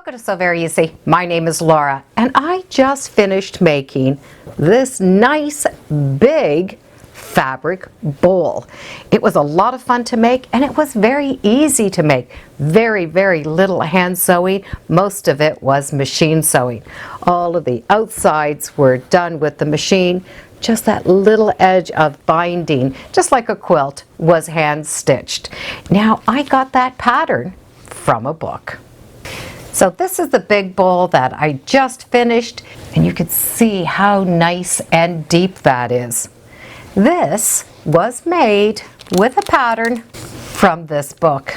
Welcome to So Very Easy. My name is Laura, and I just finished making this nice big fabric bowl. It was a lot of fun to make, and it was very easy to make. Very, very little hand sewing. Most of it was machine sewing. All of the outsides were done with the machine. Just that little edge of binding, just like a quilt, was hand stitched. Now, I got that pattern from a book. So this is the big bowl that I just finished, and you can see how nice and deep that is. This was made with a pattern from this book.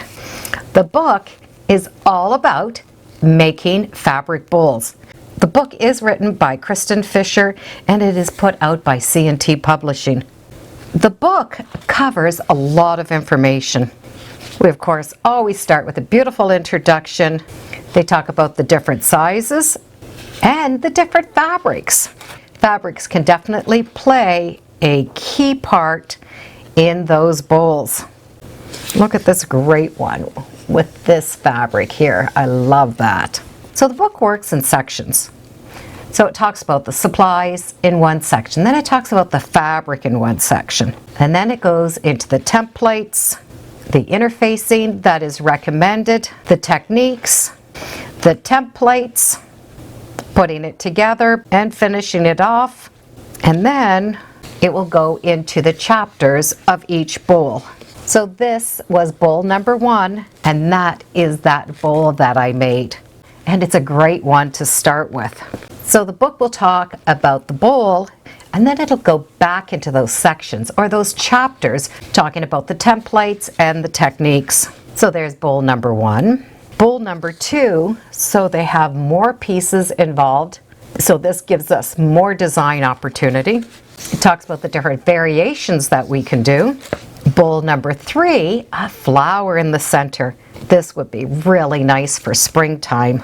The book is all about making fabric bowls. The book is written by Kirsten Fisher, and it is put out by C&T Publishing. The book covers a lot of information. We, of course, always start with a beautiful introduction. They talk about the different sizes and the different fabrics. Fabrics can definitely play a key part in those bowls. Look at this great one with this fabric here. I love that. So the book works in sections. So it talks about the supplies in one section, then it talks about the fabric in one section, and then it goes into the templates, the interfacing that is recommended, the techniques, the templates, putting it together and finishing it off, and then it will go into the chapters of each bowl. So this was bowl number 1, and that is that bowl that I made. And it's a great one to start with. So the book will talk about the bowl, and then it'll go back into those sections or those chapters talking about the templates and the techniques. So there's bowl number 1. Bowl number 2, so they have more pieces involved. So this gives us more design opportunity. It talks about the different variations that we can do. Bowl number 3, a flower in the center. This would be really nice for springtime.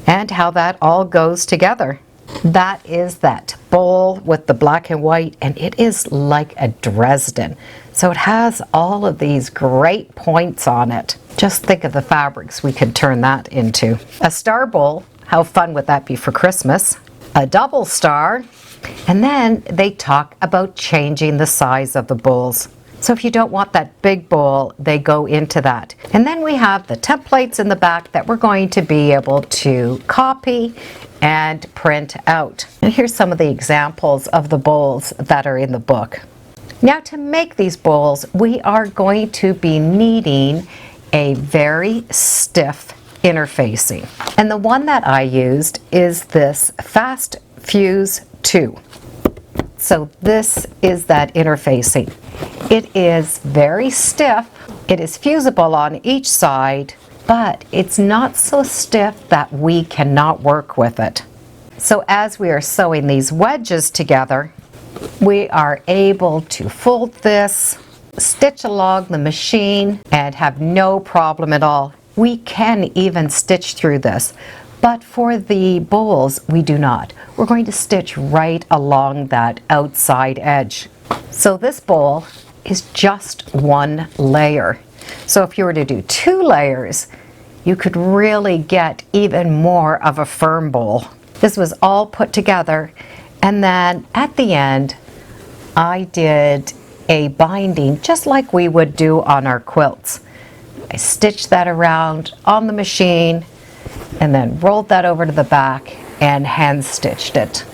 And how that all goes together. That is that bowl with the black and white, and it is like a Dresden. So it has all of these great points on it. Just think of the fabrics we could turn that into. A star bowl, how fun would that be for Christmas? A double star, and then they talk about changing the size of the bowls. So if you don't want that big bowl, they go into that. And then we have the templates in the back that we're going to be able to copy and print out. And here's some of the examples of the bowls that are in the book. Now, to make these bowls, we are going to be needing a very stiff interfacing. And the one that I used is this Fast Fuse 2. So this is that interfacing. It is very stiff. It is fusible on each side, but it's not so stiff that we cannot work with it. So as we are sewing these wedges together, we are able to fold this, stitch along the machine, and have no problem at all. We can even stitch through this. But for the bowls, we do not. We're going to stitch right along that outside edge. So this bowl is just one layer. So if you were to do 2 layers, you could really get even more of a firm bowl. This was all put together, and then at the end, I did a binding just like we would do on our quilts. I stitched that around on the machine, and then rolled that over to the back and hand stitched it,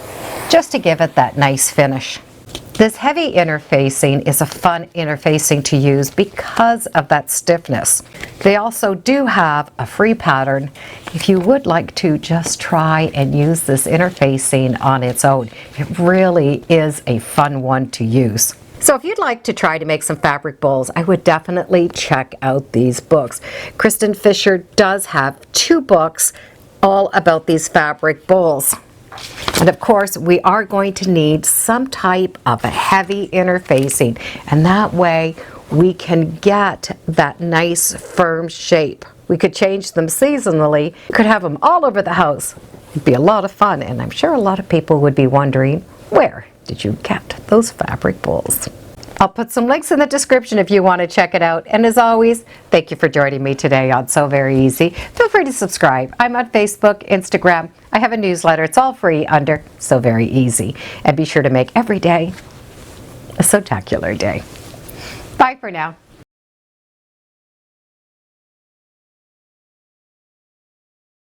just to give it that nice finish. This heavy interfacing is a fun interfacing to use because of that stiffness. They also do have a free pattern if you would like to just try and use this interfacing on its own. It really is a fun one to use. So if you'd like to try to make some fabric bowls, I would definitely check out these books. Kirsten Fisher does have 2 books all about these fabric bowls. And of course, we are going to need some type of a heavy interfacing, and that way we can get that nice firm shape. We could change them seasonally, could have them all over the house. It'd be a lot of fun, and I'm sure a lot of people would be wondering, where did you get those fabric bowls? I'll put some links in the description if you want to check it out. And as always, thank you for joining me today on Sew Very Easy. Feel free to subscribe. I'm on Facebook, Instagram. I have a newsletter. It's all free under Sew Very Easy. And be sure to make every day a Sewtacular day. Bye for now.